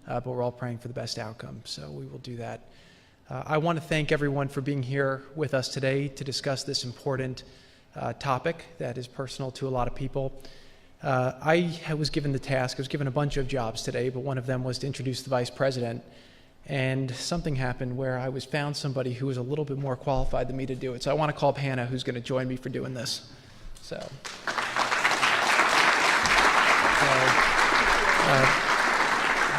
but we're all praying for the best outcome, so we will do that. I want to thank everyone for being here with us today to discuss this important topic that is personal to a lot of people. I was given the task, I was given a bunch of jobs today, but one of them was to introduce the Vice President, and something happened where I found somebody who was a little bit more qualified than me to do it. So I want to call up Hannah, who's going to join me for doing this.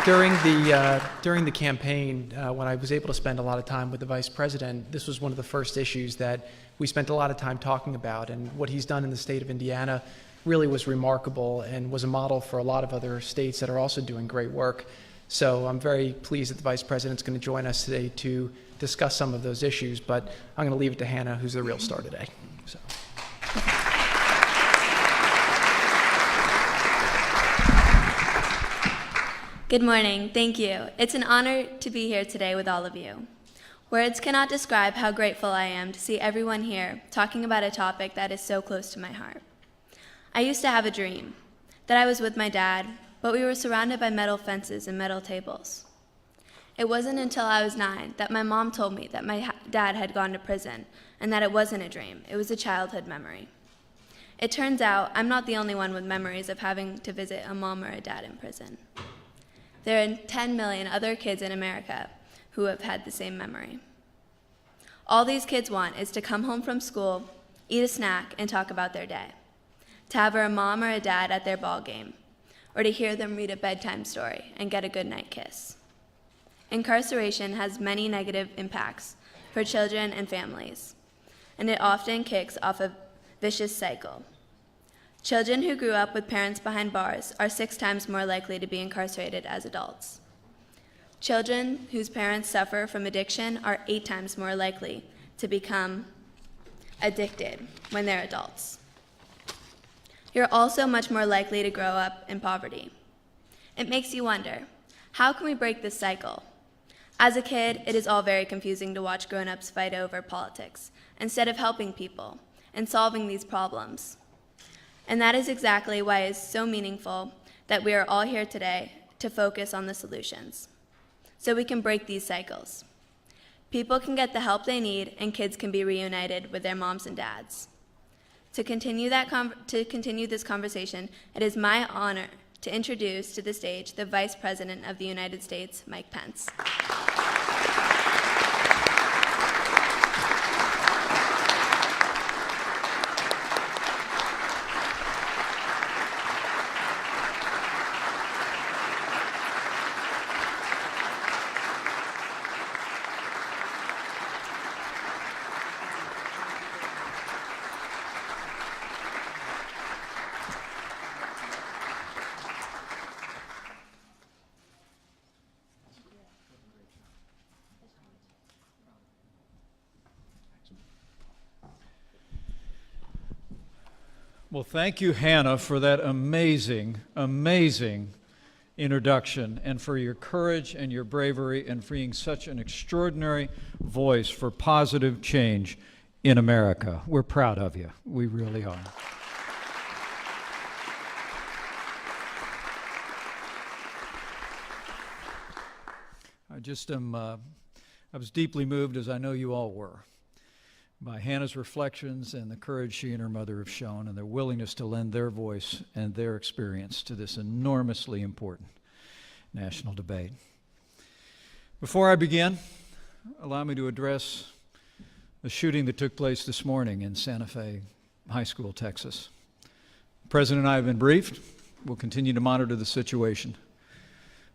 During the campaign, when I was able to spend a lot of time with the Vice President, this was one of the first issues that we spent a lot of time talking about, and what he's done in the state of Indiana really was remarkable and was a model for a lot of other states that are also doing great work. So I'm very pleased that the Vice President's going to join us today to discuss some of those issues, but I'm going to leave it to Hannah, who's the real star today. So. Good morning. Thank you. It's an honor to be here today with all of you. Words cannot describe how grateful I am to see everyone here talking about a topic that is so close to my heart. I used to have a dream that I was with my dad, but we were surrounded by metal fences and metal tables. It wasn't until I was 9 that my mom told me that my dad had gone to prison and that it wasn't a dream, it was a childhood memory. It turns out I'm not the only one with memories of having to visit a mom or a dad in prison. There are 10 million other kids in America who have had the same memory. All these kids want is to come home from school, eat a snack, and talk about their day. To have a mom or a dad at their ball game, or to hear them read a bedtime story and get a goodnight kiss. Incarceration has many negative impacts for children and families, and it often kicks off a vicious cycle. Children who grew up with parents behind bars are 6 times more likely to be incarcerated as adults. Children whose parents suffer from addiction are 8 times more likely to become addicted when they're adults. You're also much more likely to grow up in poverty. It makes you wonder, how can we break this cycle? As a kid, it is all very confusing to watch grown-ups fight over politics instead of helping people and solving these problems. And that is exactly why it is so meaningful that we are all here today to focus on the solutions, so we can break these cycles. People can get the help they need, and kids can be reunited with their moms and dads. To continue this conversation, it is my honor to introduce to the stage the Vice President of the United States, Mike Pence. Well, thank you, Hannah, for that amazing, amazing introduction, and for your courage and your bravery, and for being such an extraordinary voice for positive change in America. We're proud of you. We really are. I was deeply moved, as I know you all were, by Hannah's reflections and the courage she and her mother have shown, and their willingness to lend their voice and their experience to this enormously important national debate. Before I begin, allow me to address the shooting that took place this morning in Santa Fe High School, Texas. The President and I have been briefed. We'll continue to monitor the situation,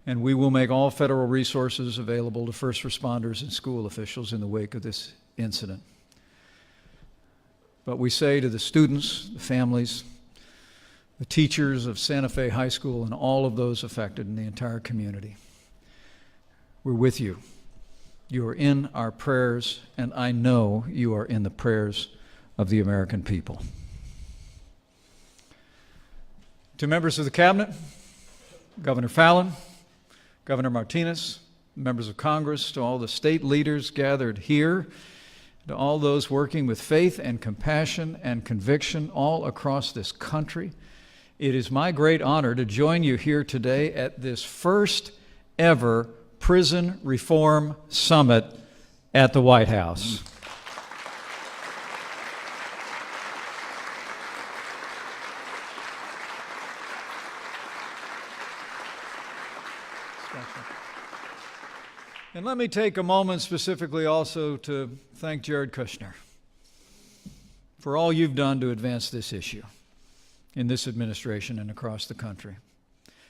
and we will make all federal resources available to first responders and school officials in the wake of this incident. But we say to the students, the families, the teachers of Santa Fe High School, and all of those affected in the entire community, we're with you. You are in our prayers, and I know you are in the prayers of the American people. To members of the Cabinet, Governor Fallin, Governor Martinez, members of Congress, to all the state leaders gathered here, to all those working with faith and compassion and conviction all across this country, it is my great honor to join you here today at this first ever Prison Reform Summit at the White House. And let me take a moment specifically also to thank Jared Kushner for all you've done to advance this issue in this administration and across the country.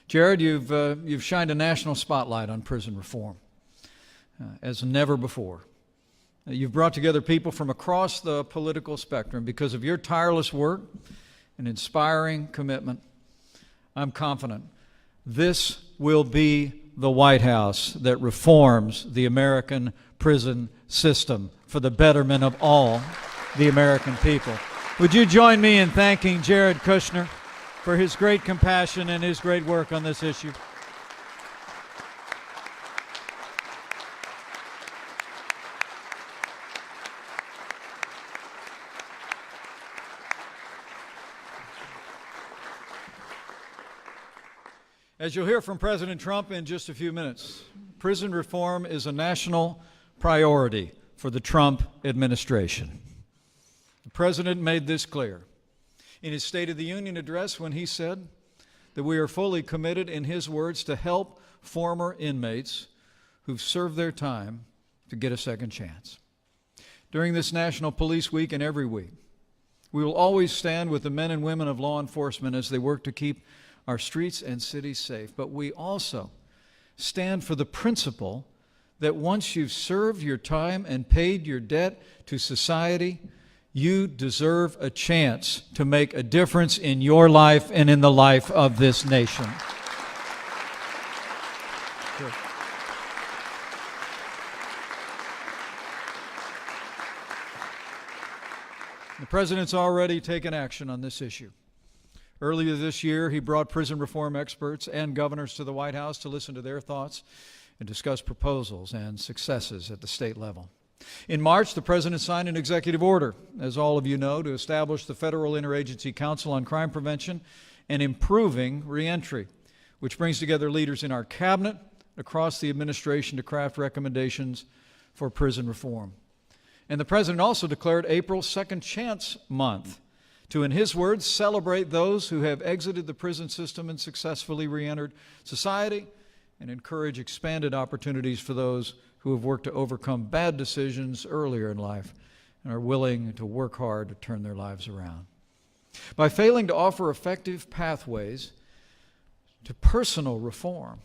Jared, you've shined a national spotlight on prison reform as never before. You've brought together people from across the political spectrum. Because of your tireless work and inspiring commitment, I'm confident this will be the White House that reforms the American prison system for the betterment of all the American people. Would you join me in thanking Jared Kushner for his great compassion and his great work on this issue? As you'll hear from President Trump in just a few minutes, prison reform is a national priority for the Trump administration. The President made this clear in his State of the Union address when he said that we are fully committed, in his words, to help former inmates who've served their time to get a second chance. During this National Police Week and every week, we will always stand with the men and women of law enforcement as they work to keep our streets and cities safe. But we also stand for the principle that once you've served your time and paid your debt to society, you deserve a chance to make a difference in your life and in the life of this nation. Sure. The President's already taken action on this issue. Earlier this year, he brought prison reform experts and governors to the White House to listen to their thoughts and discuss proposals and successes at the state level. In March, the President signed an executive order, as all of you know, to establish the Federal Interagency Council on Crime Prevention and Improving Reentry, which brings together leaders in our cabinet across the administration to craft recommendations for prison reform. And the President also declared April Second Chance Month to, in his words, celebrate those who have exited the prison system and successfully re-entered society and encourage expanded opportunities for those who have worked to overcome bad decisions earlier in life and are willing to work hard to turn their lives around. By failing to offer effective pathways to personal reform,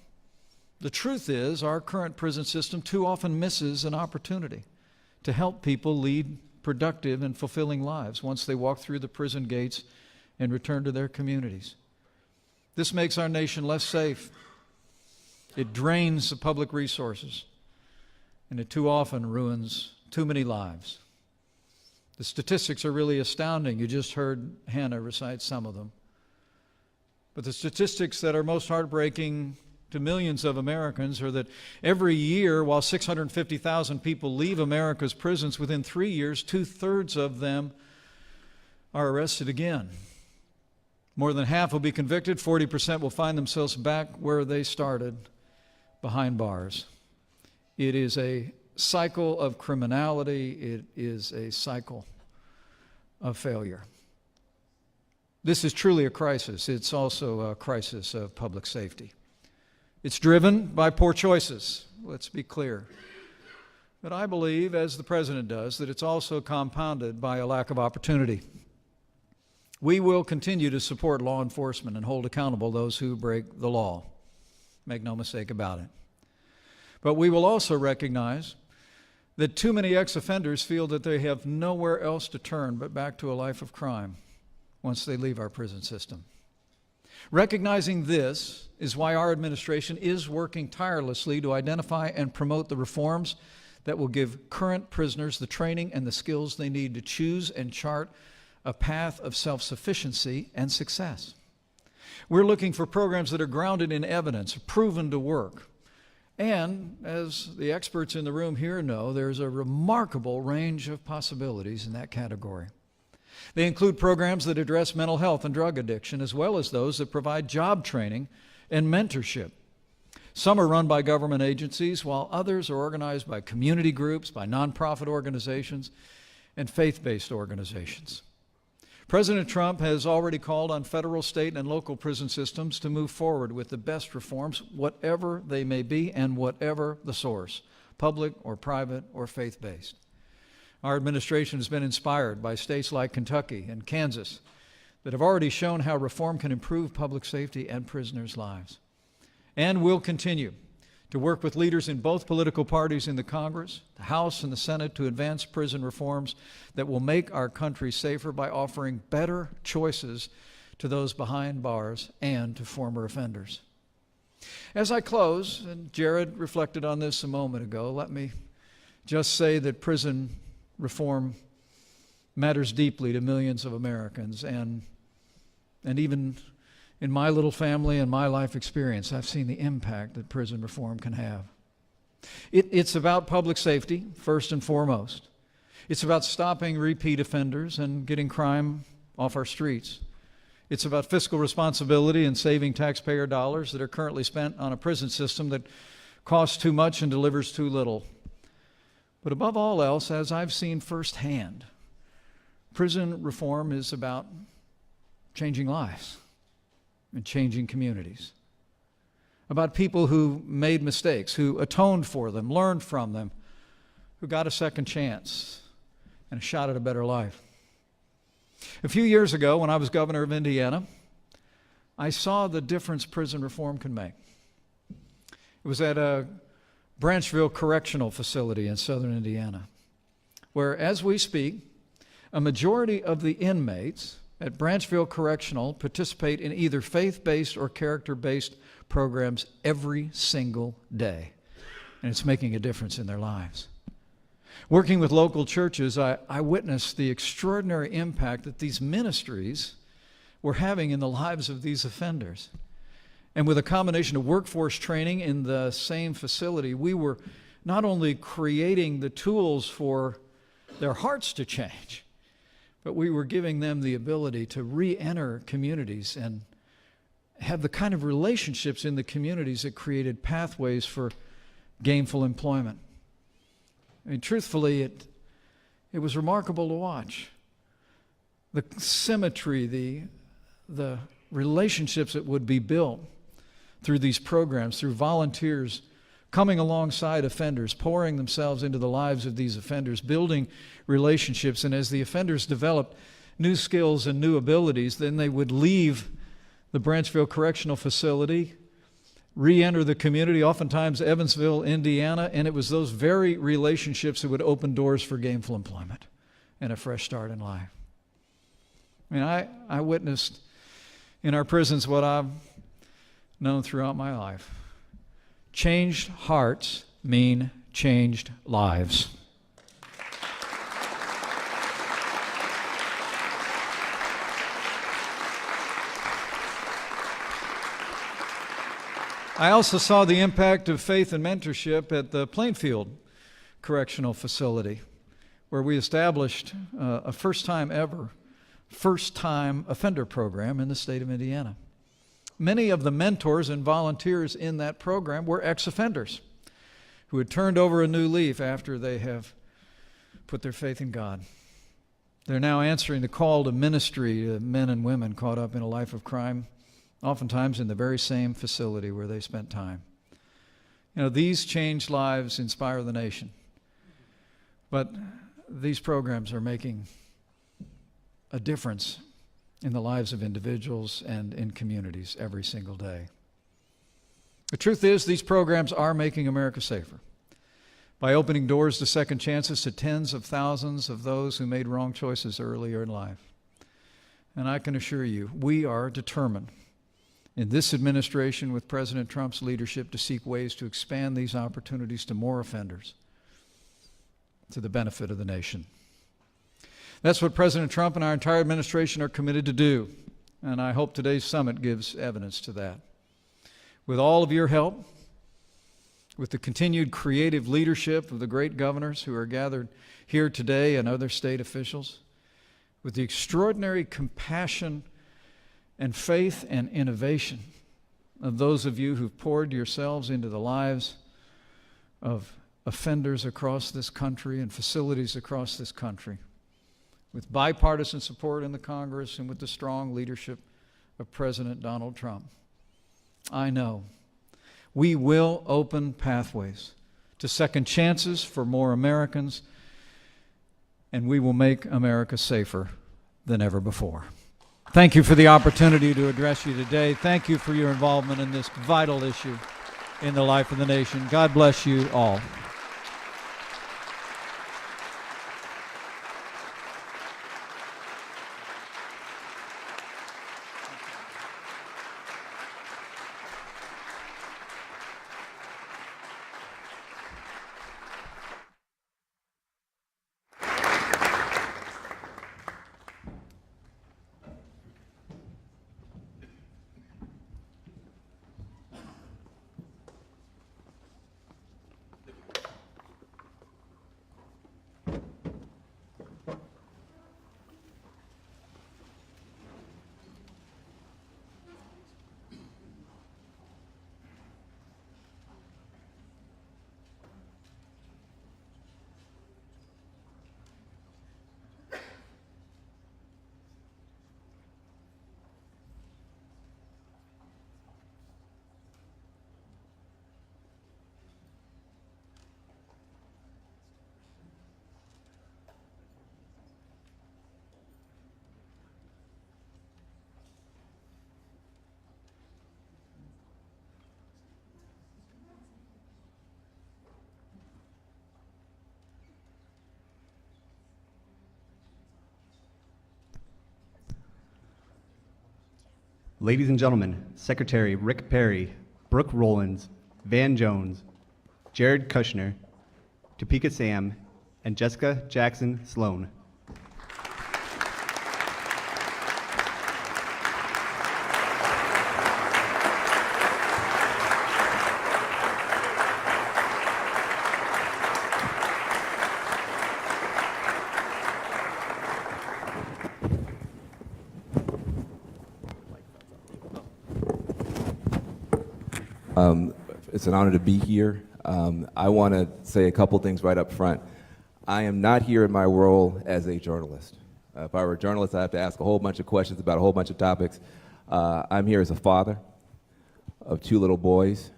the truth is our current prison system too often misses an opportunity to help people lead productive and fulfilling lives once they walk through the prison gates and return to their communities. This makes our nation less safe. It drains the public resources, and it too often ruins too many lives. The statistics are really astounding. You just heard Hannah recite some of them. But the statistics that are most heartbreaking to millions of Americans are that every year, while 650,000 people leave America's prisons, within 3 years, 2/3 of them are arrested again. More than half will be convicted. 40% will find themselves back where they started, behind bars. It is a cycle of criminality. It is a cycle of failure. This is truly a crisis. It's also a crisis of public safety. It's driven by poor choices, let's be clear. But I believe, as the President does, that it's also compounded by a lack of opportunity. We will continue to support law enforcement and hold accountable those who break the law. Make no mistake about it. But we will also recognize that too many ex-offenders feel that they have nowhere else to turn but back to a life of crime once they leave our prison system. Recognizing this is why our administration is working tirelessly to identify and promote the reforms that will give current prisoners the training and the skills they need to choose and chart a path of self-sufficiency and success. We're looking for programs that are grounded in evidence, proven to work. And as the experts in the room here know, there's a remarkable range of possibilities in that category. They include programs that address mental health and drug addiction, as well as those that provide job training and mentorship. Some are run by government agencies, while others are organized by community groups, by nonprofit organizations, and faith-based organizations. President Trump has already called on federal, state, and local prison systems to move forward with the best reforms, whatever they may be and whatever the source, public or private or faith-based. Our administration has been inspired by states like Kentucky and Kansas that have already shown how reform can improve public safety and prisoners' lives. And we'll continue to work with leaders in both political parties in the Congress, the House, and the Senate to advance prison reforms that will make our country safer by offering better choices to those behind bars and to former offenders. As I close, and Jared reflected on this a moment ago, let me just say that prison reform matters deeply to millions of Americans, and even in my little family and my life experience, I've seen the impact that prison reform can have. It's about public safety, first and foremost. It's about stopping repeat offenders and getting crime off our streets. It's about fiscal responsibility and saving taxpayer dollars that are currently spent on a prison system that costs too much and delivers too little. But above all else, as I've seen firsthand, prison reform is about changing lives and changing communities, about people who made mistakes, who atoned for them, learned from them, who got a second chance and a shot at a better life. A few years ago, when I was governor of Indiana, I saw the difference prison reform can make. It was at a Branchville Correctional Facility in southern Indiana, where, as we speak, a majority of the inmates at Branchville Correctional participate in either faith-based or character-based programs every single day, and it's making a difference in their lives. Working with local churches, I witnessed the extraordinary impact that these ministries were having in the lives of these offenders. And with a combination of workforce training in the same facility, we were not only creating the tools for their hearts to change, but we were giving them the ability to re-enter communities and have the kind of relationships in the communities that created pathways for gainful employment. I mean, truthfully, it was remarkable to watch. The symmetry, the relationships that would be built through these programs, through volunteers coming alongside offenders, pouring themselves into the lives of these offenders, building relationships. And as the offenders developed new skills and new abilities, then they would leave the Branchville Correctional Facility, re-enter the community, oftentimes Evansville, Indiana, and it was those very relationships that would open doors for gainful employment and a fresh start in life. I mean, I witnessed in our prisons what I've known throughout my life. Changed hearts mean changed lives. I also saw the impact of faith and mentorship at the Plainfield Correctional Facility, where we established a first-time offender program in the state of Indiana. Many of the mentors and volunteers in that program were ex-offenders who had turned over a new leaf after they have put their faith in God. They're now answering the call to ministry to men and women caught up in a life of crime, oftentimes in the very same facility where they spent time. You know, these changed lives inspire the nation. But these programs are making a difference in the lives of individuals and in communities every single day. The truth is, these programs are making America safer by opening doors to second chances to tens of thousands of those who made wrong choices earlier in life. And I can assure you, we are determined in this administration with President Trump's leadership to seek ways to expand these opportunities to more offenders to the benefit of the nation. That's what President Trump and our entire administration are committed to do, and I hope today's summit gives evidence to that. With all of your help, with the continued creative leadership of the great governors who are gathered here today and other state officials, with the extraordinary compassion and faith and innovation of those of you who've poured yourselves into the lives of offenders across this country and facilities across this country, with bipartisan support in the Congress and with the strong leadership of President Donald Trump. I know we will open pathways to second chances for more Americans, and we will make America safer than ever before. Thank you for the opportunity to address you today. Thank you for your involvement in this vital issue in the life of the nation. God bless you all. Ladies and gentlemen, Secretary Rick Perry, Brooke Rollins, Van Jones, Jared Kushner, Topeka Sam, and Jessica Jackson Sloan. It's an honor to be here. I want to say a couple things right up front. I am not here in my role as a journalist. If I were a journalist, I have to ask a whole bunch of questions about a whole bunch of topics. I'm here as a father of 2 little boys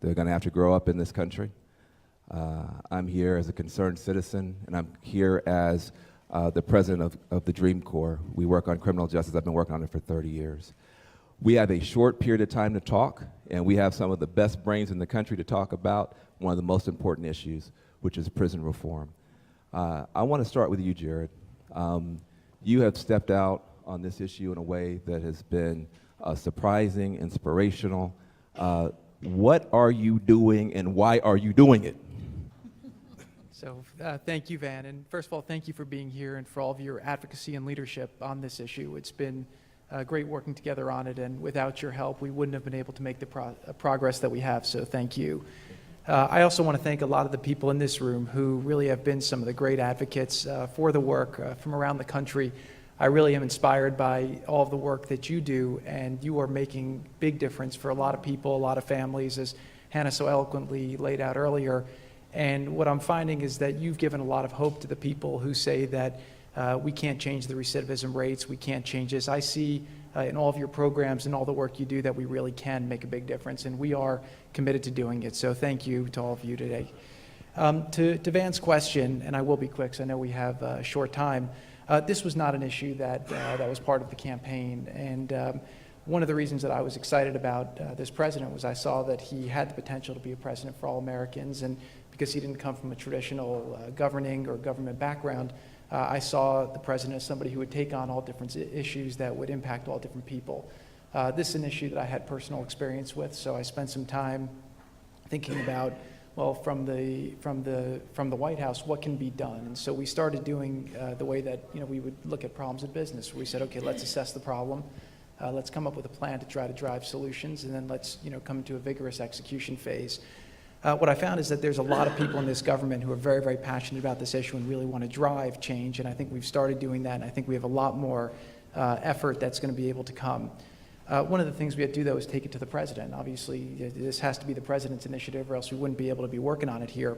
that are going to have to grow up in this country. I'm here as a concerned citizen, and I'm here as the president of the Dream Corps. We work on criminal justice. I've been working on it for 30 years. We have a short period of time to talk, and we have some of the best brains in the country to talk about one of the most important issues, which is prison reform. I want to start with you, Jared. You have stepped out on this issue in a way that has been surprising, inspirational. What are you doing, and why are you doing it? So thank you, Van. And first of all, thank you for being here and for all of your advocacy and leadership on this issue. It's been great working together on it, and without your help, we wouldn't have been able to make the progress that we have, so thank you. I also want to thank a lot of the people in this room who really have been some of the great advocates for the work from around the country. I really am inspired by all of the work that you do, and you are making big difference for a lot of people, a lot of families, as Hannah so eloquently laid out earlier. And what I'm finding is that you've given a lot of hope to the people who say that we can't change the recidivism rates, we can't change this. I see in all of your programs and all the work you do that we really can make a big difference, and we are committed to doing it. So thank you to all of you today. To Van's question, and I will be quick because I know we have a short time, this was not an issue that was part of the campaign. And one of the reasons that I was excited about this president was I saw that he had the potential to be a president for all Americans, and because he didn't come from a traditional governing or government background, I saw the president as somebody who would take on all different issues that would impact all different people. This is an issue that I had personal experience with, so I spent some time thinking about, well, from the White House, what can be done? And so we started doing the way that we would look at problems in business. We said, okay, let's assess the problem, let's come up with a plan to try to drive solutions, and then let's come to a vigorous execution phase. What I found is that there's a lot of people in this government who are very, very passionate about this issue and really want to drive change, and I think we've started doing that, and I think we have a lot more effort that's going to be able to come. One of the things we had to do, though, is take it to the president. Obviously, this has to be the president's initiative, or else we wouldn't be able to be working on it here.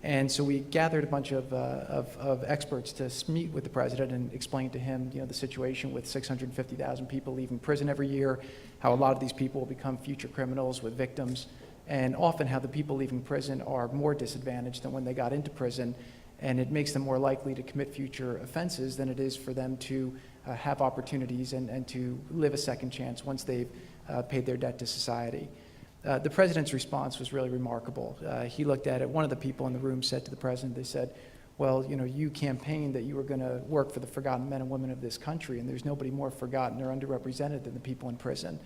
And so we gathered a bunch of experts to meet with the president and explain to him, the situation with 650,000 people leaving prison every year, how a lot of these people will become future criminals with victims, and often how the people leaving prison are more disadvantaged than when they got into prison, and it makes them more likely to commit future offenses than it is for them to have opportunities and to live a second chance once they've paid their debt to society. The president's response was really remarkable. He looked at it. One of the people in the room said to the president, they said, well, you campaigned that you were going to work for the forgotten men and women of this country, and there's nobody more forgotten or underrepresented than the people in prison.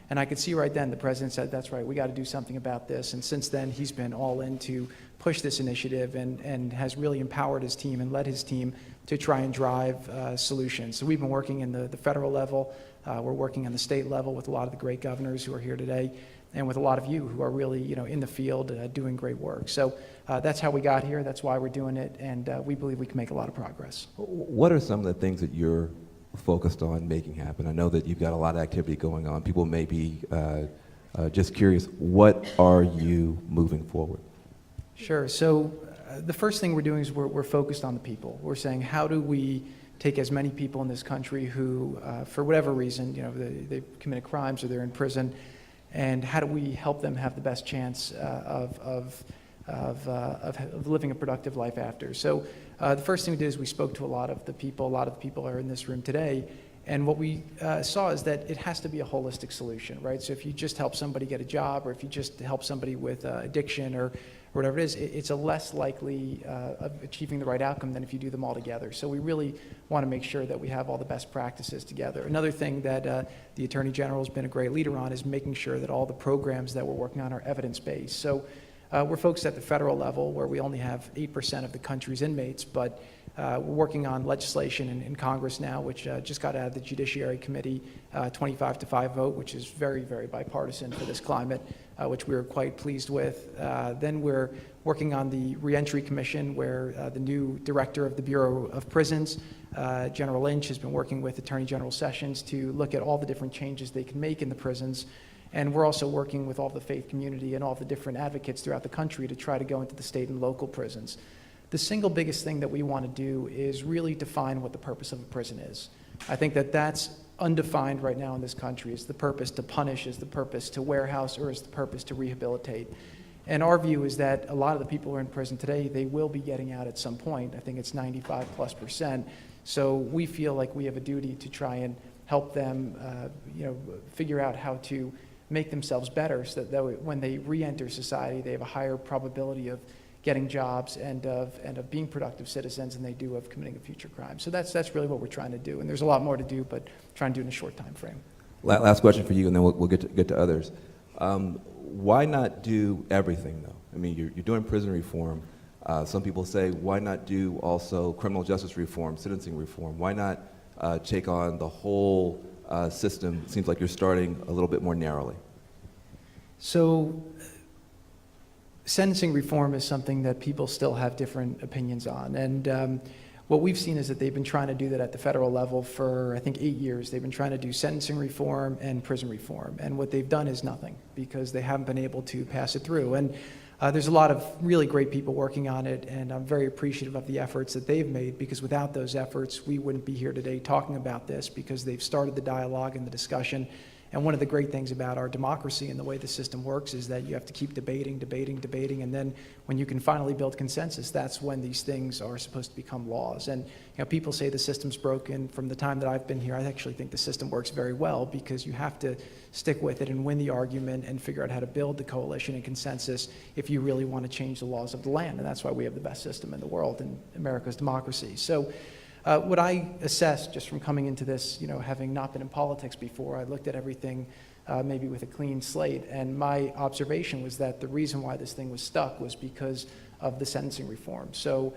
And I could see right then the president said, that's right, we got to do something about this. And since then, he's been all in to push this initiative and has really empowered his team and led his team to try and drive solutions. So we've been working in the federal level. We're working on the state level with a lot of the great governors who are here today, and with a lot of you who are really, in the field doing great work. So that's how we got here. That's why we're doing it, and we believe we can make a lot of progress. What are some of the things that you're focused on making happen? I know that you've got a lot of activity going on. People may be just curious, what are you moving forward? Sure. So the first thing we're doing is we're focused on the people. We're saying, how do we take as many people in this country who, for whatever reason, they've committed crimes or they're in prison, and how do we help them have the best chance of living a productive life after? So the first thing we did is we spoke to a lot of the people. A lot of the people are in this room today. And what we saw is that it has to be a holistic solution, right? So if you just help somebody get a job, or if you just help somebody with addiction or whatever it is, it's a less likely of achieving the right outcome than if you do them all together. So we really want to make sure that we have all the best practices together. Another thing that the Attorney General has been a great leader on is making sure that all the programs that we're working on are evidence-based. So we're focused at the federal level, where we only have 8% of the country's inmates, but we're working on legislation in Congress now, which just got out of the Judiciary Committee, 25-5 vote, which is very, very bipartisan for this climate, which we were quite pleased with. Then we're working on the Reentry Commission, where the new director of the Bureau of Prisons, General Lynch, has been working with Attorney General Sessions to look at all the different changes they can make in the prisons. And we're also working with all the faith community and all the different advocates throughout the country to try to go into the state and local prisons. The single biggest thing that we want to do is really define what the purpose of a prison is. I think that that's undefined right now in this country. Is the purpose to punish? Is the purpose to warehouse? Or is the purpose to rehabilitate? And our view is that a lot of the people who are in prison today, they will be getting out at some point. I think it's 95+%. So we feel like we have a duty to try and help them figure out how to make themselves better, so that when they re-enter society, they have a higher probability of getting jobs and of being productive citizens than they do of committing a future crime. So that's really what we're trying to do. And there's a lot more to do, but trying to do it in a short time frame. Last question for you, and then we'll get to others. Why not do everything, though? I mean, you're doing prison reform. Some people say, why not do also criminal justice reform, sentencing reform? Why not take on the whole system? It seems like you're starting a little bit more narrowly. So sentencing reform is something that people still have different opinions on. And what we've seen is that they've been trying to do that at the federal level for, I think, 8 years. They've been trying to do sentencing reform and prison reform. And what they've done is nothing, because they haven't been able to pass it through. And there's a lot of really great people working on it, and I'm very appreciative of the efforts that they've made, because without those efforts, we wouldn't be here today talking about this, because they've started the dialogue and the discussion. And one of the great things about our democracy and the way the system works is that you have to keep debating, and then when you can finally build consensus, that's when these things are supposed to become laws. And people say the system's broken. From the time that I've been here, I actually think the system works very well, because you have to stick with it and win the argument and figure out how to build the coalition and consensus if you really want to change the laws of the land. And that's why we have the best system in the world in America's democracy. So what I assessed just from coming into this, having not been in politics before, I looked at everything maybe with a clean slate, and my observation was that the reason why this thing was stuck was because of the sentencing reform. So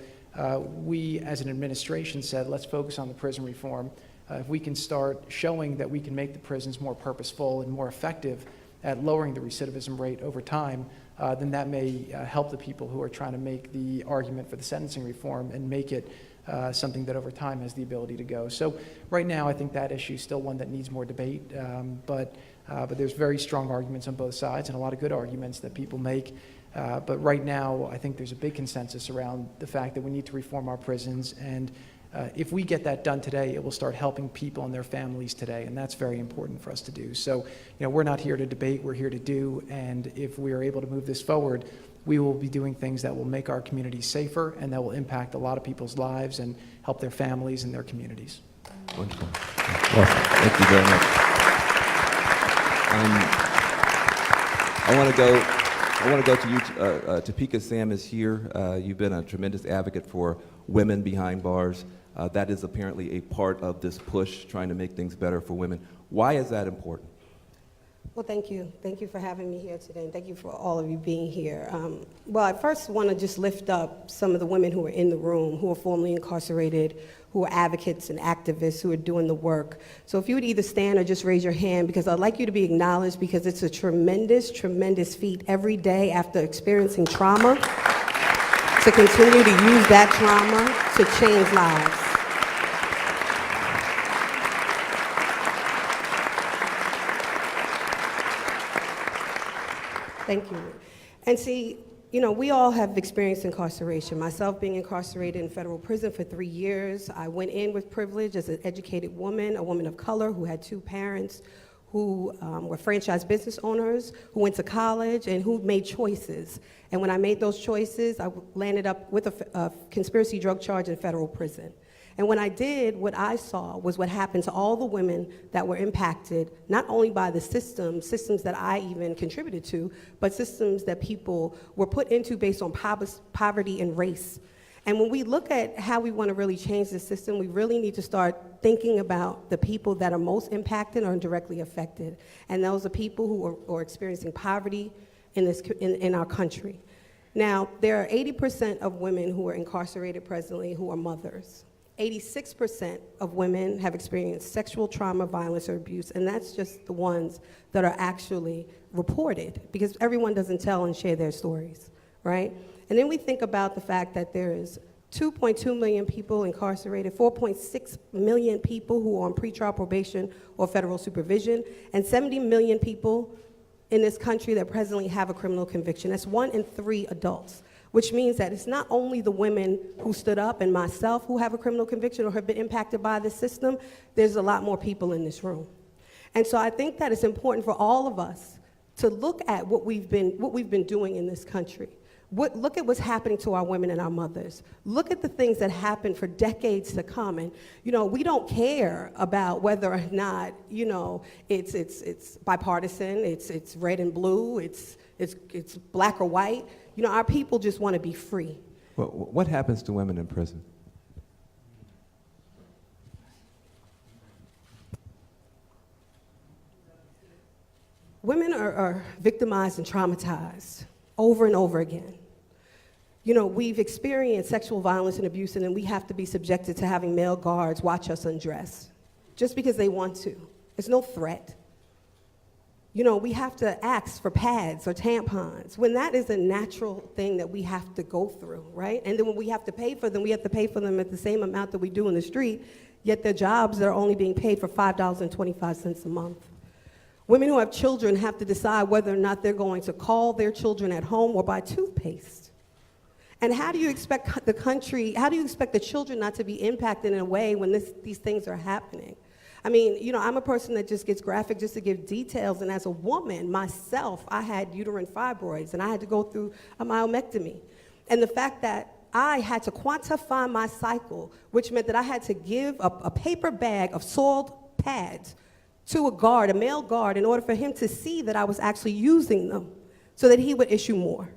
we, as an administration, said, let's focus on the prison reform. If we can start showing that we can make the prisons more purposeful and more effective at lowering the recidivism rate over time, then that may help the people who are trying to make the argument for the sentencing reform and make it something that over time has the ability to go. So right now, I think that issue is still one that needs more debate, but there's very strong arguments on both sides and a lot of good arguments that people make. But right now, I think there's a big consensus around the fact that we need to reform our prisons, and if we get that done today, it will start helping people and their families today, and that's very important for us to do. So, we're not here to debate, we're here to do, and if we are able to move this forward, we will be doing things that will make our communities safer and that will impact a lot of people's lives and help their families and their communities. Wonderful. Well, thank you very much. I want to go to you. Topeka Sam is here. You've been a tremendous advocate for women behind bars. That is apparently a part of this push, trying to make things better for women. Why is that important? Well, thank you. Thank you for having me here today, and thank you for all of you being here. Well, I first want to just lift up some of the women who are in the room, who are formerly incarcerated, who are advocates and activists, who are doing the work. So if you would either stand or just raise your hand, because I'd like you to be acknowledged, because it's a tremendous, tremendous feat every day after experiencing trauma to continue to use that trauma to change lives. Thank you. And see, we all have experienced incarceration. Myself being incarcerated in federal prison for 3 years, I went in with privilege as an educated woman, a woman of color who had 2 parents, who were franchise business owners, who went to college, and who made choices. And when I made those choices, I landed up with a conspiracy drug charge in federal prison. And when I did, what I saw was what happened to all the women that were impacted, not only by the systems that I even contributed to, but systems that people were put into based on poverty and race. And when we look at how we want to really change the system, we really need to start thinking about the people that are most impacted or directly affected. And those are people who are experiencing poverty in our country. Now, there are 80% of women who are incarcerated presently who are mothers. 86% of women have experienced sexual trauma, violence, or abuse, and that's just the ones that are actually reported, because everyone doesn't tell and share their stories, right? And then we think about the fact that there is 2.2 million people incarcerated, 4.6 million people who are on pretrial probation or federal supervision, and 70 million people in this country that presently have a criminal conviction. That's 1 in 3 adults. Which means that it's not only the women who stood up and myself who have a criminal conviction or have been impacted by the system, there's a lot more people in this room. And so I think that it's important for all of us to look at what we've been doing in this country. Look at what's happening to our women and our mothers. Look at the things that happened for decades to come. And, we don't care about whether or not, it's bipartisan, it's red and blue, it's black or white. Our people just want to be free. Well, what happens to women in prison? Women are victimized and traumatized over and over again. We've experienced sexual violence and abuse, and then we have to be subjected to having male guards watch us undress just because they want to. It's no threat. We have to ask for pads or tampons when that is a natural thing that we have to go through, right? And then when we have to pay for them, we have to pay for them at the same amount that we do in the street, yet their jobs are only being paid for $5.25 a month. Women who have children have to decide whether or not they're going to call their children at home or buy toothpaste. And how do you expect the children not to be impacted in a way when these things are happening? I mean, I'm a person that just gets graphic just to give details, and as a woman, myself, I had uterine fibroids, and I had to go through a myomectomy. And the fact that I had to quantify my cycle, which meant that I had to give a paper bag of soiled pads to a male guard, in order for him to see that I was actually using them so that he would issue more.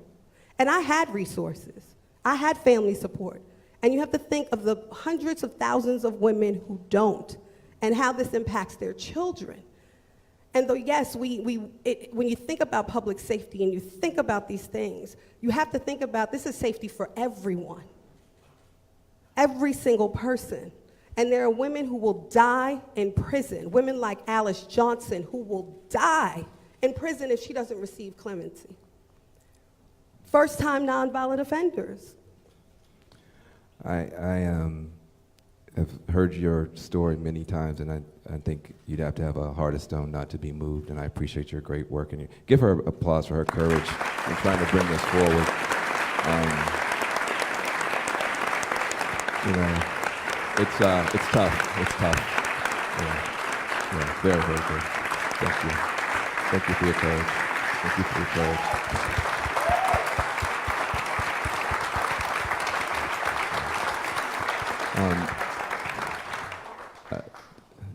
And I had resources. I had family support. And you have to think of the hundreds of thousands of women who don't, and how this impacts their children. And though, yes, when you think about public safety and you think about these things, you have to think about this is safety for everyone, every single person. And there are women who will die in prison, women like Alice Johnson, who will die in prison if she doesn't receive clemency. First-time nonviolent offenders. have heard your story many times, and I think you'd have to have a heart of stone not to be moved, and I appreciate your great work. And give her applause for her courage in trying to bring this forward. It's tough. It's tough. Yeah, very, very good. Thank you. Thank you for your courage. Thank you for your courage.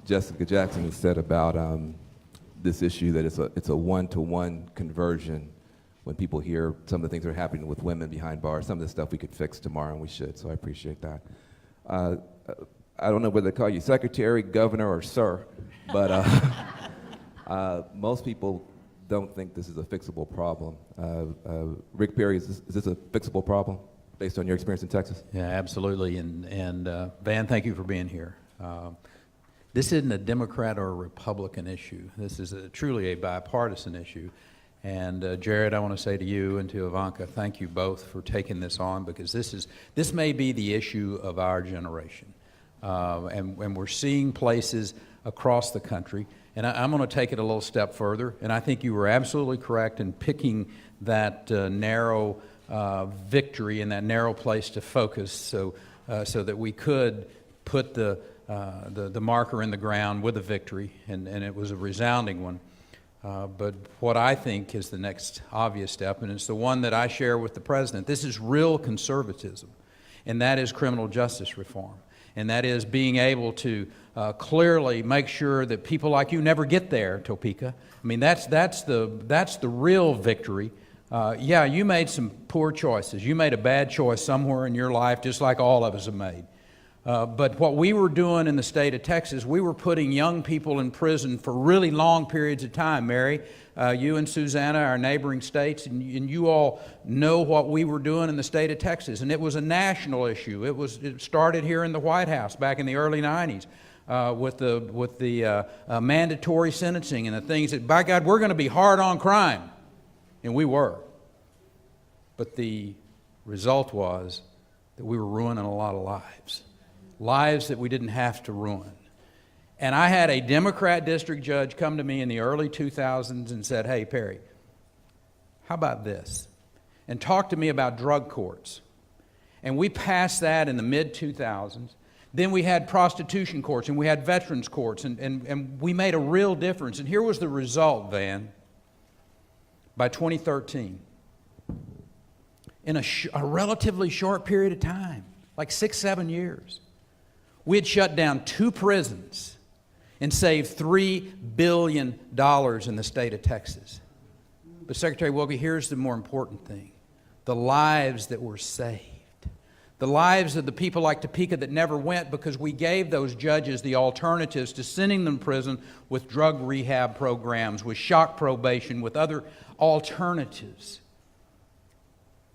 Jessica Jackson has said about this issue that it's a one-to-one conversion. When people hear some of the things that are happening with women behind bars, some of the stuff we could fix tomorrow, and we should, so I appreciate that. I don't know whether to call you secretary, governor, or sir, but most people don't think this is a fixable problem. Rick Perry, is this a fixable problem based on your experience in Texas? Yeah, absolutely. And Van, thank you for being here. This isn't a Democrat or a Republican issue. This is truly a bipartisan issue. And Jared, I want to say to you and to Ivanka, thank you both for taking this on, because this may be the issue of our generation. And we're seeing places across the country. And I'm going to take it a little step further. And I think you were absolutely correct in picking that narrow victory and that narrow place to focus, so that we could put the marker in the ground with a victory, and it was a resounding one. But what I think is the next obvious step, and it's the one that I share with the president, this is real conservatism, and that is criminal justice reform. And that is being able to clearly make sure that people like you never get there, Topeka. I mean, that's the real victory. Yeah, you made some poor choices. You made a bad choice somewhere in your life, just like all of us have made. But what we were doing in the state of Texas, we were putting young people in prison for really long periods of time. Mary, you and Susanna, our neighboring states, and you all know what we were doing in the state of Texas. And it was a national issue. It started here in the White House back in the early 90s with the mandatory sentencing and the things that, by God, we're going to be hard on crime. And we were. But the result was that we were ruining a lot of lives. Lives that we didn't have to ruin. And I had a Democrat district judge come to me in the early 2000s and said, hey, Perry, how about this? And talk to me about drug courts. And we passed that in the mid-2000s. Then we had prostitution courts, and we had veterans courts, and we made a real difference. And here was the result, Van. By 2013, in a relatively short period of time, like 6-7 years, we had shut down 2 prisons and saved $3 billion in the state of Texas. But Secretary Wilkie, here's the more important thing. The lives that were saved. The lives of the people like Topeka that never went, because we gave those judges the alternatives to sending them to prison with drug rehab programs, with shock probation, with other alternatives.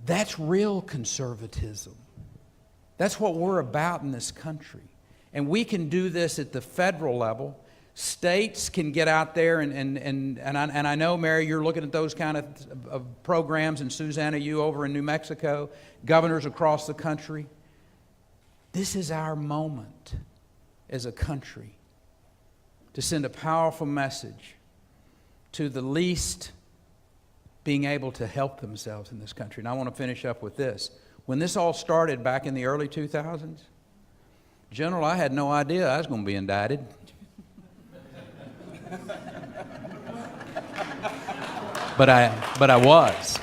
That's real conservatism. That's what we're about in this country. And we can do this at the federal level. States can get out there, and I know, Mary, you're looking at those kind of programs, and Susanna, you over in New Mexico, governors across the country. This is our moment as a country to send a powerful message to the least being able to help themselves in this country. And I want to finish up with this. When this all started back in the early 2000s, General, I had no idea I was going to be indicted. But I was.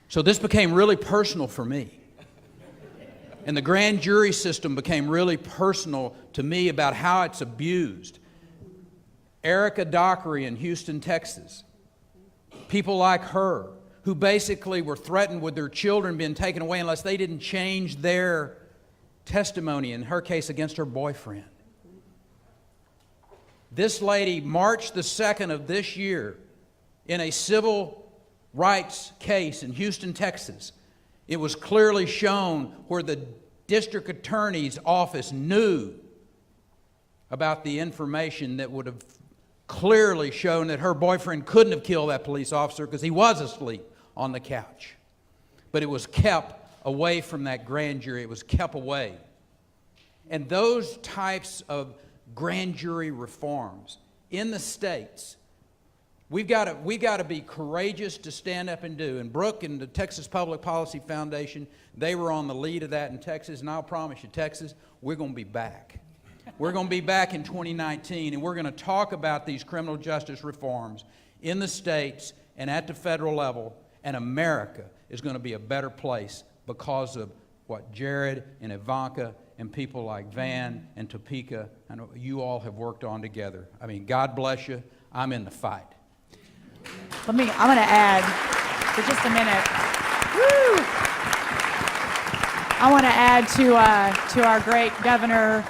So this became really personal for me. And the grand jury system became really personal to me about how it's abused. Erica Dockery in Houston, Texas. People like her who basically were threatened with their children being taken away unless they didn't change their testimony, in her case against her boyfriend. This lady, March the 2nd of this year, in a civil rights case in Houston, Texas, it was clearly shown where the district attorney's office knew about the information that would have clearly shown that her boyfriend couldn't have killed that police officer because he was asleep on the couch. But it was kept away from that grand jury. It was kept away And those types of grand jury reforms in the states, we've got to be courageous to stand up and do. And Brooke and the Texas Public Policy Foundation, they were on the lead of that in Texas, and I'll promise you, Texas, we're going to be back. We're going to be back in 2019, and we're going to talk about these criminal justice reforms in the states and at the federal level, and America is going to be a better place because of what Jared and Ivanka and people like Van and Topeka and you all have worked on together. I mean, God bless you. I'm in the fight. I'm going to add for just a minute. Woo! I want to add to our great governor,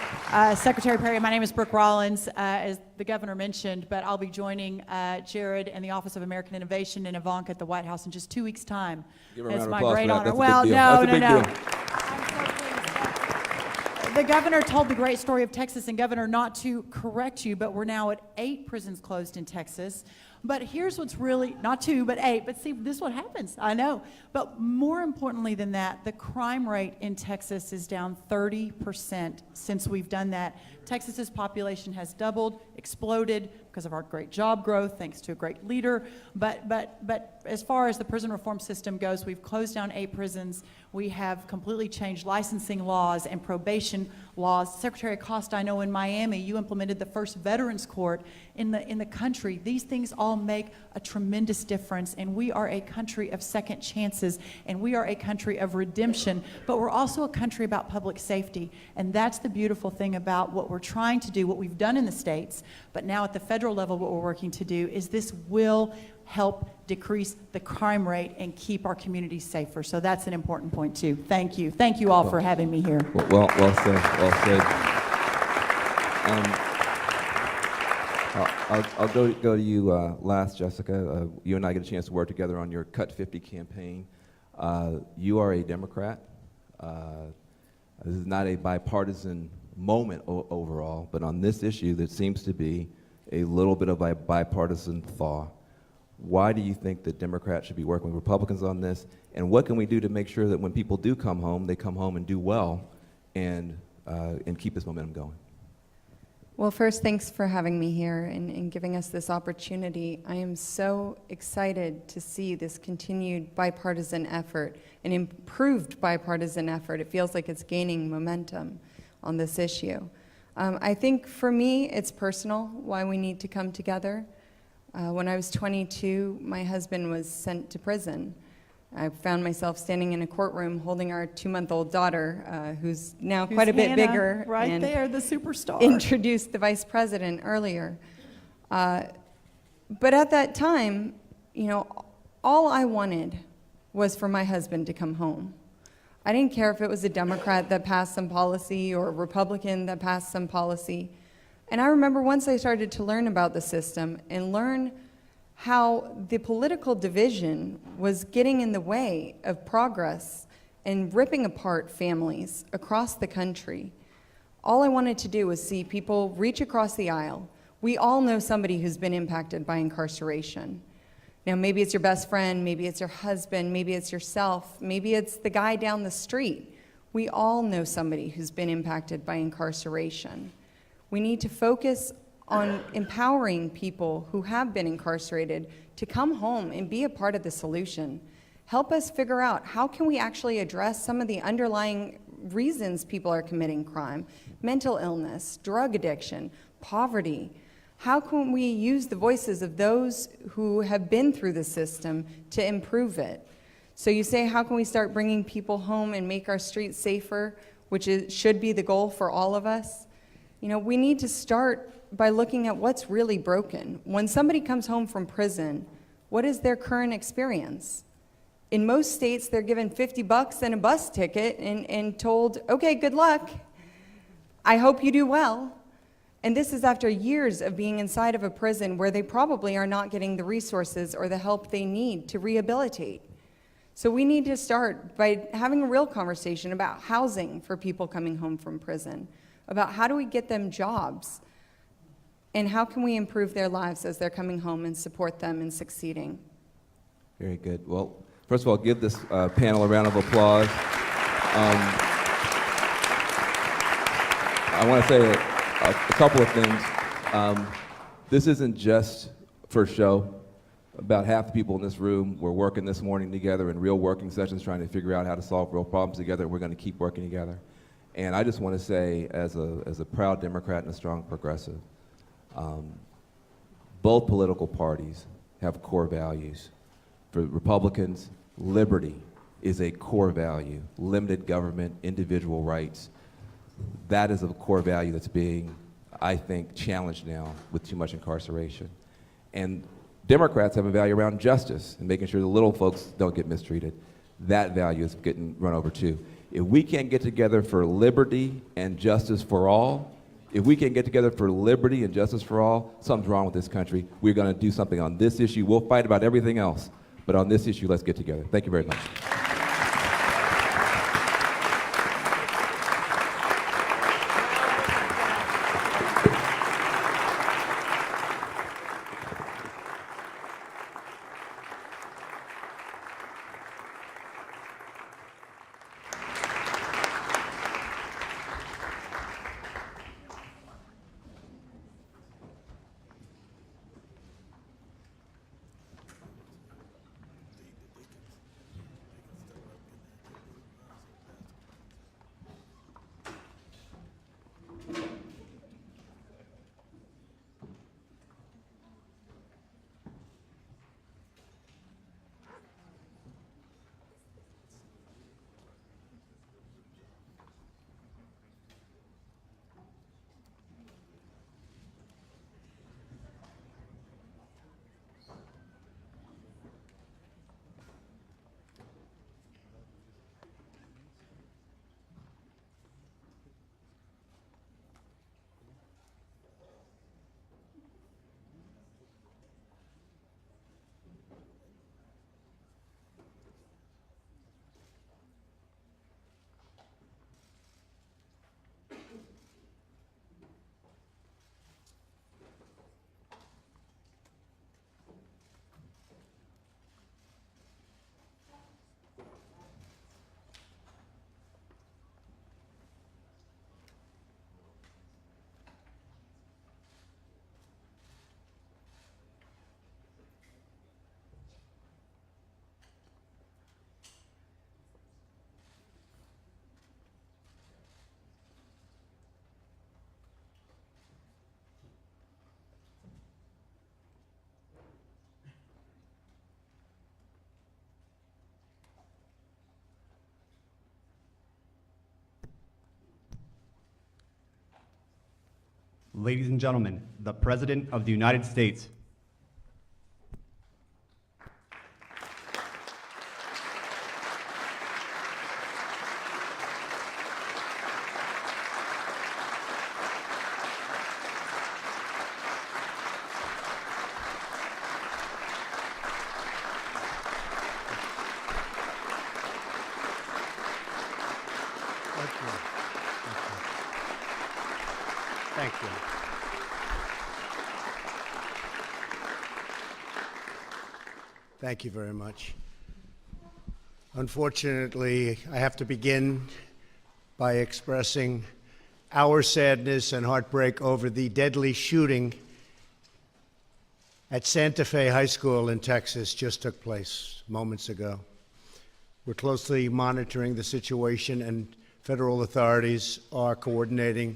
Secretary Perry. My name is Brooke Rollins, as the governor mentioned, but I'll be joining Jared and the Office of American Innovation and Ivanka at the White House in just 2 weeks' time. Give her a It's round of my applause great for that. honor. That's a Well, big deal. no, That's a big no, no. deal. I'm so pleased. The governor told the great story of Texas, and Governor, not to correct you, but we're now at 8 prisons closed in Texas. But here's what's really, not 2, but 8. But see, this is what happens, I know. But more importantly than that, the crime rate in Texas is down 30% since we've done that. Texas's population has doubled, exploded because of our great job growth, thanks to a great leader. But as far as the prison reform system goes, we've closed down 8 prisons. We have completely changed licensing laws and probation laws. Secretary Acosta, I know in Miami, you implemented the first veterans court in the country. These things all make a tremendous difference, and we are a country of second chances, and we are a country of redemption, but we're also a country about public safety. And that's the beautiful thing about what we're trying to do, what we've done in the states, but now at the federal level, what we're working to do is this will help decrease the crime rate and keep our communities safer. So that's an important point too. Thank you. Thank you all for having me here. Well said. Well said. I'll go to you last, Jessica. You and I get a chance to work together on your Cut 50 campaign. You are a Democrat. This is not a bipartisan moment overall, but on this issue, there seems to be a little bit of a bipartisan thaw. Why do you think that Democrats should be working with Republicans on this? And what can we do to make sure that when people do come home, they come home and do well and keep this momentum going? Well, first, thanks for having me here and giving us this opportunity. I am so excited to see this continued bipartisan effort, an improved bipartisan effort. It feels like it's gaining momentum on this issue. I think for me, it's personal why we need to come together. When I was 22, my husband was sent to prison. I found myself standing in a courtroom holding our 2-month-old daughter, who's now quite a bit Hannah, bigger. right and there, the superstar. introduced the vice president earlier. But at that time, you know, all I wanted was for my husband to come home. I didn't care if it was a Democrat that passed some policy or a Republican that passed some policy. And I remember once I started to learn about the system and learn how the political division was getting in the way of progress and ripping apart families across the country. All I wanted to do was see people reach across the aisle. We all know somebody who's been impacted by incarceration. Now, maybe it's your best friend, maybe it's your husband, maybe it's yourself, maybe it's the guy down the street. We all know somebody who's been impacted by incarceration. We need to focus on empowering people who have been incarcerated to come home and be a part of the solution. Help us figure out how can we actually address some of the underlying reasons people are committing crime: mental illness, drug addiction, poverty. How can we use the voices of those who have been through the system to improve it? So you say, how can we start bringing people home and make our streets safer, which should be the goal for all of us? You know, we need to start by looking at what's really broken. When somebody comes home from prison, what is their current experience? In most states, they're given $50 and a bus ticket and told, okay, good luck. I hope you do well. And this is after years of being inside of a prison where they probably are not getting the resources or the help they need to rehabilitate. So we need to start by having a real conversation about housing for people coming home from prison, about how do we get them jobs, and how can we improve their lives as they're coming home and support them in succeeding. Very good. Well, first of all, give this panel a round of applause. I want to say a couple of things. This isn't just for show. About half the people in this room were working this morning together in real working sessions trying to figure out how to solve real problems together, and we're going to keep working together. And I just want to say, as a proud Democrat and a strong progressive, both political parties have core values. For Republicans, liberty is a core value. Limited government, individual rights, that is a core value that's being, I think, challenged now with too much incarceration. And Democrats have a value around justice and making sure the little folks don't get mistreated. That value is getting run over too. If we can't get together for liberty and justice for all, if we can't get together for liberty and justice for all, something's wrong with this country. We're going to do something on this issue. We'll fight about everything else, but on this issue, let's get together. Thank you very much. Ladies and gentlemen, the President of the United States. Thank you. Thank you very much. Unfortunately, I have to begin by expressing our sadness and heartbreak over the deadly shooting at Santa Fe High School in Texas just took place moments ago. We're closely monitoring the situation, and federal authorities are coordinating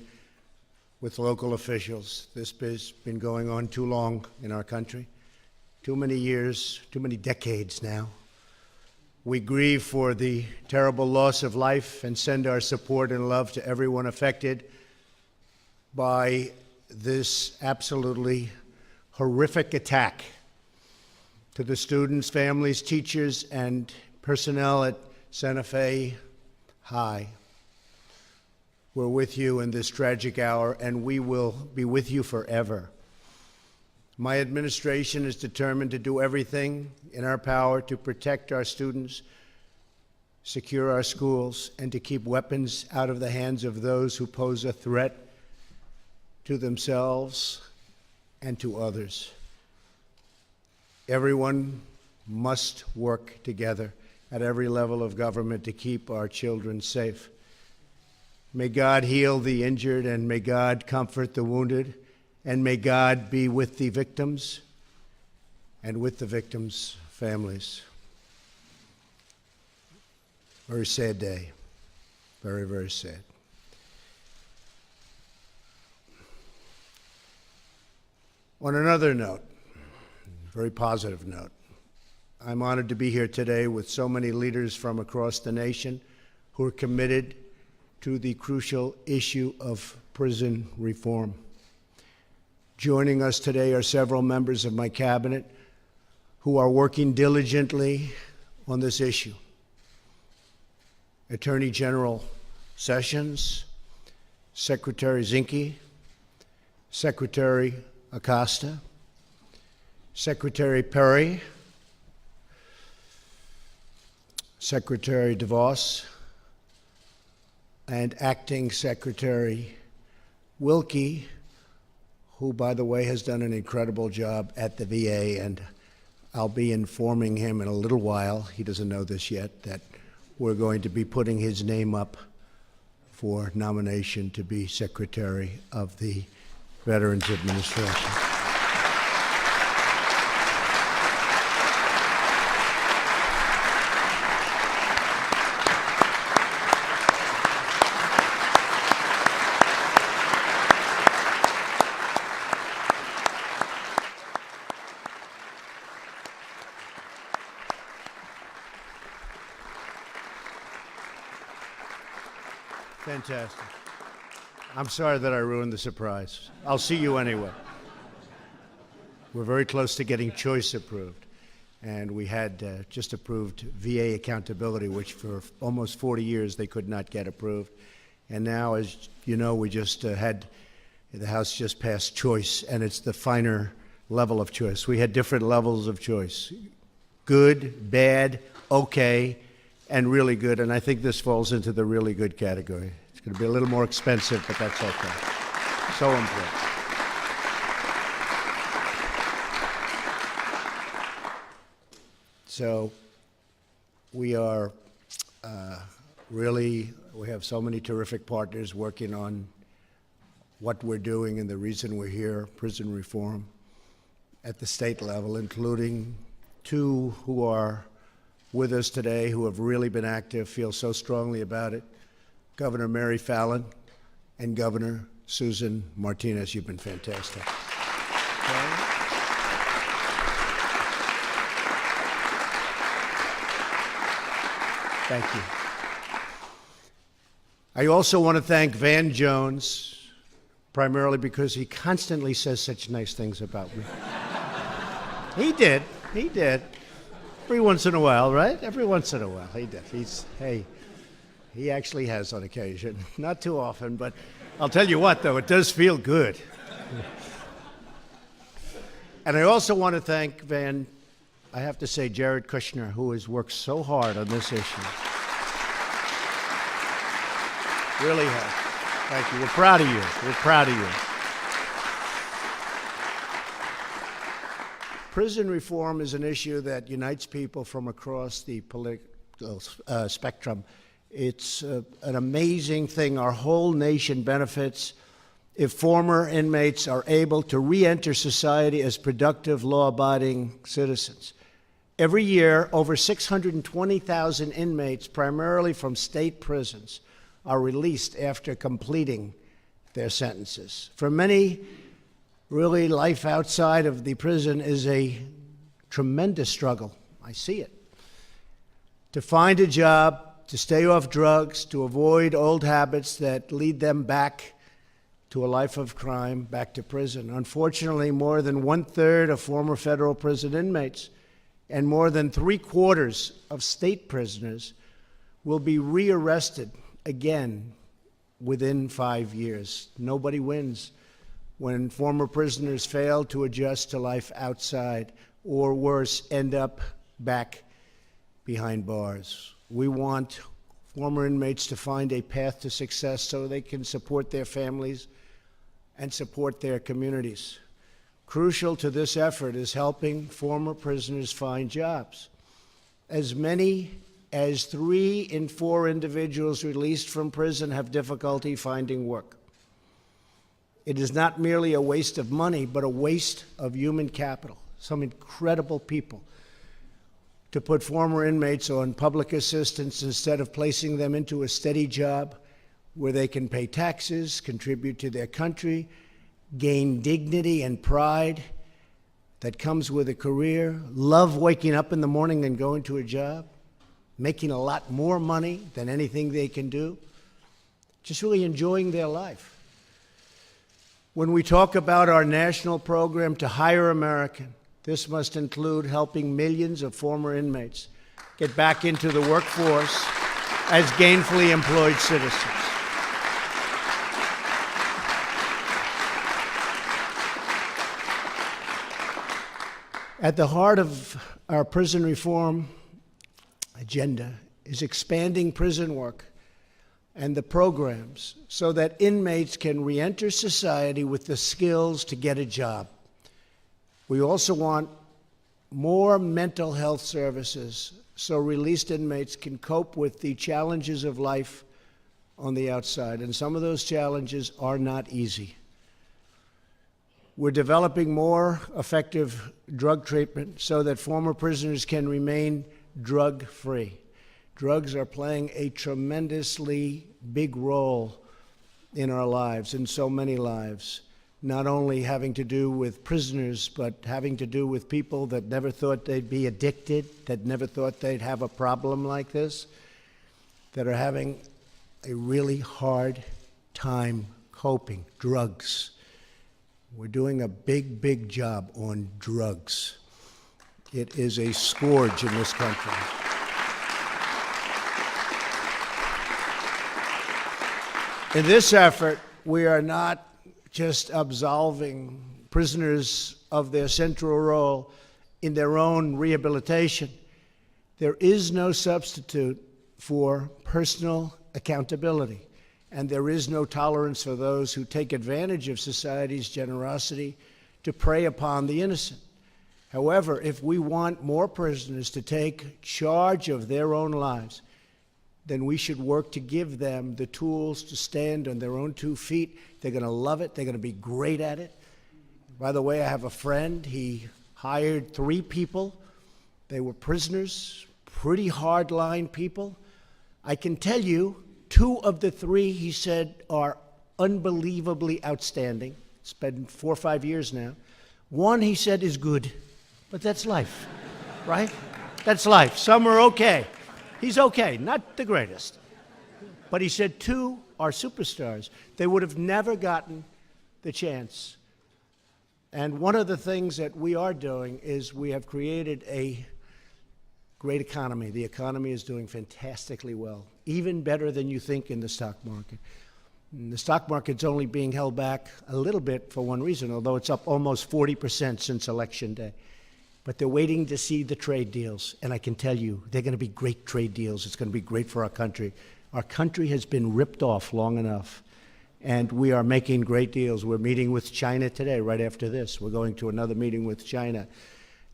with local officials. This has been going on too long in our country, too many years, too many decades now. We grieve for the terrible loss of life and send our support and love to everyone affected by this absolutely horrific attack. To the students, families, teachers, and personnel at Santa Fe High, we're with you in this tragic hour, and we will be with you forever. My administration is determined to do everything in our power to protect our students, secure our schools, and to keep weapons out of the hands of those who pose a threat to themselves and to others. Everyone must work together at every level of government to keep our children safe. May God heal the injured, and may God comfort the wounded, and may God be with the victims and with the victims' families. Very sad day. Very, very sad. On another note, very positive note, I'm honored to be here today with so many leaders from across the nation who are committed to the crucial issue of prison reform. Joining us today are several members of my cabinet who are working diligently on this issue. Attorney General Sessions, Secretary Zinke, Secretary Acosta, Secretary Perry, Secretary DeVos, and Acting Secretary Wilkie, who, by the way, has done an incredible job at the VA, and I'll be informing him in a little while, he doesn't know this yet, that we're going to be putting his name up for nomination to be Secretary of the Veterans Administration. Fantastic. I'm sorry that I ruined the surprise. I'll see you anyway. We're very close to getting choice approved. And we had just approved VA accountability, which for almost 40 years they could not get approved. And now, as you know, we just had, the House just passed choice, and it's the finer level of choice. We had different levels of choice. Good, bad, okay, and really good, and I think this falls into the really good category. It's going to be a little more expensive, but that's okay. So important. So we are we have so many terrific partners working on what we're doing and the reason we're here, prison reform, at the state level, including two who are with us today who have really been active, feel so strongly about it. Governor Mary Fallin and Governor Susan Martinez, you've been fantastic. Okay. Thank you. I also want to thank Van Jones, primarily because he constantly says such nice things about me. He did. Every once in a while, right? Every once in a while, he did. He actually has on occasion. Not too often, but I'll tell you what, though, it does feel good. And I also want to thank I have to say, Jared Kushner, who has worked so hard on this issue. Really has. Thank you. We're proud of you. We're proud of you. Prison reform is an issue that unites people from across the political spectrum. It's an amazing thing. Our whole nation benefits if former inmates are able to re-enter society as productive, law-abiding citizens. Every year, over 620,000 inmates, primarily from state prisons, are released after completing their sentences. For many, really, life outside of the prison is a tremendous struggle. I see it. To find a job, to stay off drugs, to avoid old habits that lead them back to a life of crime, back to prison. Unfortunately, more than 1/3 of former federal prison inmates and more than 3/4 of state prisoners will be rearrested again within 5 years. Nobody wins when former prisoners fail to adjust to life outside, or worse, end up back behind bars. We want former inmates to find a path to success so they can support their families and support their communities. Crucial to this effort is helping former prisoners find jobs. As many as 3 in 4 individuals released from prison have difficulty finding work. It is not merely a waste of money, but a waste of human capital. Some incredible people to put former inmates on public assistance instead of placing them into a steady job where they can pay taxes, contribute to their country, gain dignity and pride that comes with a career, love waking up in the morning and going to a job, making a lot more money than anything they can do, just really enjoying their life. When we talk about our national program to hire American, this must include helping millions of former inmates get back into the workforce as gainfully employed citizens. At the heart of our prison reform agenda is expanding prison work and the programs so that inmates can reenter society with the skills to get a job. We also want more mental health services so released inmates can cope with the challenges of life on the outside. And some of those challenges are not easy. We're developing more effective drug treatment so that former prisoners can remain drug-free. Drugs are playing a tremendously big role in our lives, in so many lives, not only having to do with prisoners, but having to do with people that never thought they'd be addicted, that never thought they'd have a problem like this, that are having a really hard time coping. Drugs. We're doing a big, big job on drugs. It is a scourge in this country. In this effort, we are not just absolving prisoners of their central role in their own rehabilitation. There is no substitute for personal accountability, and there is no tolerance for those who take advantage of society's generosity to prey upon the innocent. However, if we want more prisoners to take charge of their own lives, then we should work to give them the tools to stand on their own 2 feet. They're going to love it. They're going to be great at it. By the way, I have a friend. He hired 3 people. They were prisoners, pretty hard-line people. I can tell you, 2 of the 3, he said, are unbelievably outstanding. It's been 4 or 5 years now. 1, he said, is good, but that's life, right? That's life. Some are okay. He's okay, not the greatest. But he said 2 are superstars. They would have never gotten the chance. And one of the things that we are doing is we have created a great economy. The economy is doing fantastically well, even better than you think in the stock market. And the stock market's only being held back a little bit for one reason, although it's up almost 40% since Election Day. But they're waiting to see the trade deals, and I can tell you, they're going to be great trade deals. It's going to be great for our country. Our country has been ripped off long enough, and we are making great deals. We're meeting with China today, right after this. We're going to another meeting with China.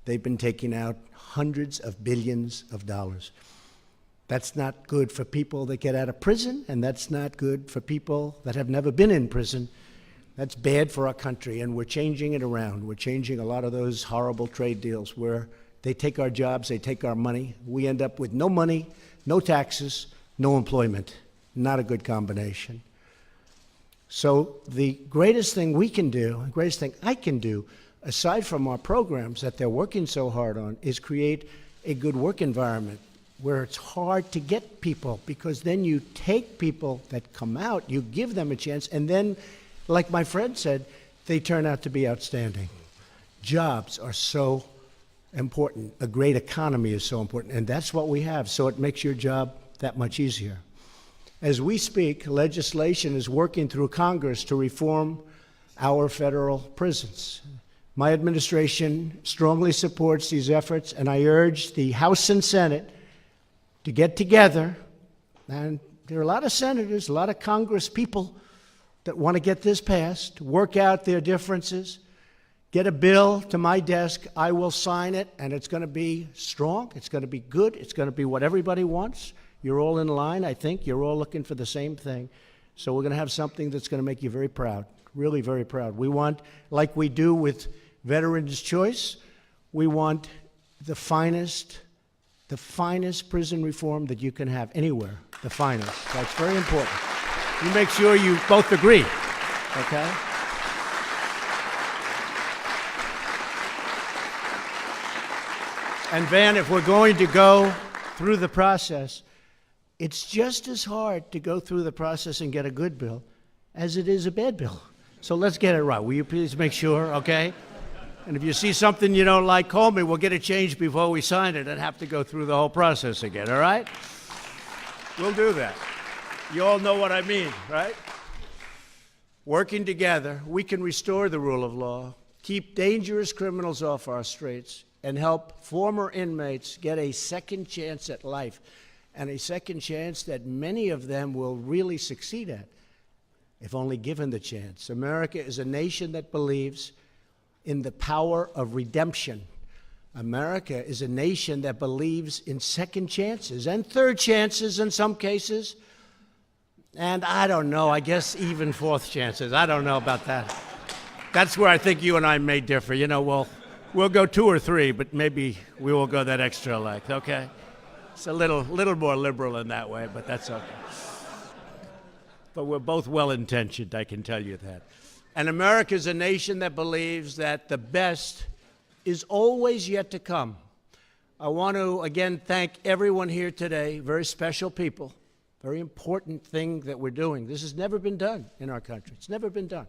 They've been taking out hundreds of billions of dollars. That's not good for people that get out of prison, and that's not good for people that have never been in prison. That's bad for our country, and we're changing it around. We're changing a lot of those horrible trade deals where they take our jobs, they take our money. We end up with no money, no taxes, no employment. Not a good combination. So the greatest thing we can do, the greatest thing I can do, aside from our programs that they're working so hard on, is create a good work environment where it's hard to get people, because then you take people that come out, you give them a chance, and then, like my friend said, they turn out to be outstanding. Jobs are so important. A great economy is so important, and that's what we have, so it makes your job that much easier. As we speak, legislation is working through Congress to reform our federal prisons. My administration strongly supports these efforts, and I urge the House and Senate to get together, and there are a lot of senators, a lot of Congress people that want to get this passed, work out their differences, get a bill to my desk. I will sign it, and it's going to be strong. It's going to be good. It's going to be what everybody wants. You're all in line, I think. You're all looking for the same thing. So we're going to have something that's going to make you very proud, really very proud. We want, like we do with Veterans Choice, we want the finest prison reform that you can have anywhere, the finest. That's very important. You make sure you both agree, okay? And Van, if we're going to go through the process, it's just as hard to go through the process and get a good bill as it is a bad bill. So let's get it right. Will you please make sure, okay? And if you see something you don't like, call me. We'll get it changed before we sign it and have to go through the whole process again, all right? We'll do that. You all know what I mean, right? Working together, we can restore the rule of law, keep dangerous criminals off our streets, and help former inmates get a second chance at life, and a second chance that many of them will really succeed at, if only given the chance. America is a nation that believes in the power of redemption. America is a nation that believes in second chances and third chances in some cases, and I don't know, I guess even fourth chances. I don't know about that. That's where I think you and I may differ. You know, we'll go 2 or 3, but maybe we will go that extra length, okay? It's a little more liberal in that way, but that's okay. But we're both well-intentioned, I can tell you that. And America is a nation that believes that the best is always yet to come. I want to, again, thank everyone here today, very special people, very important thing that we're doing. This has never been done in our country. It's never been done.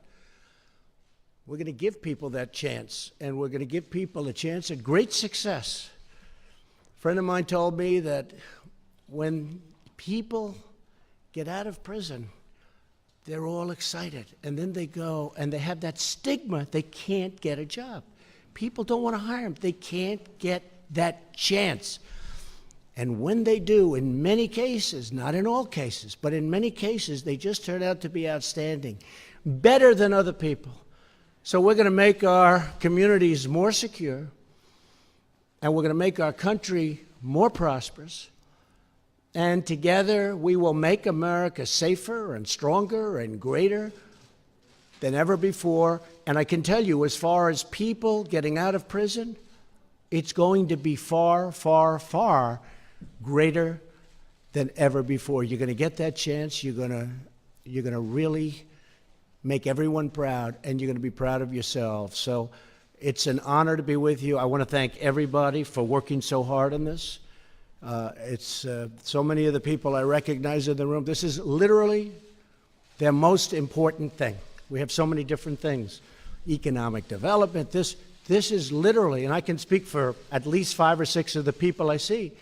We're going to give people that chance, and we're going to give people a chance at great success. A friend of mine told me that when people get out of prison, they're all excited, and then they go, and they have that stigma, they can't get a job. People don't want to hire them. They can't get that chance. And when they do, in many cases, not in all cases, but in many cases, they just turn out to be outstanding, better than other people. So we're going to make our communities more secure, and we're going to make our country more prosperous. And together, we will make America safer and stronger and greater than ever before. And I can tell you, as far as people getting out of prison, it's going to be far, far, far greater than ever before. You're going to get that chance. You're going to really make everyone proud, and you're going to be proud of yourself. So it's an honor to be with you. I want to thank everybody for working so hard on this. It's so many of the people I recognize in the room. This is literally their most important thing. We have so many different things. Economic development, this is literally, and I can speak for at least 5 or 6 of the people I see,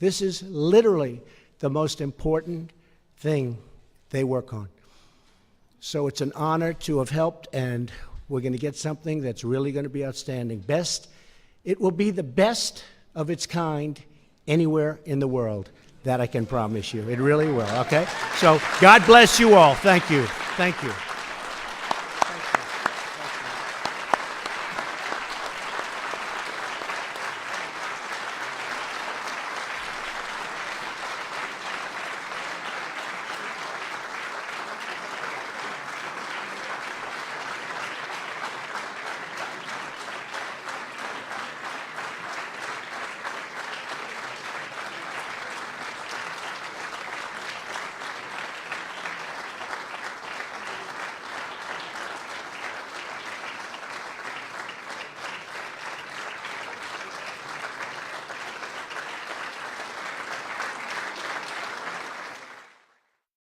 this is literally the most important thing they work on. So it's an honor to have helped, and we're going to get something that's really going to be outstanding. It will be the best of its kind anywhere in the world. That I can promise you. It really will, okay? So God bless you all. Thank you. Thank you.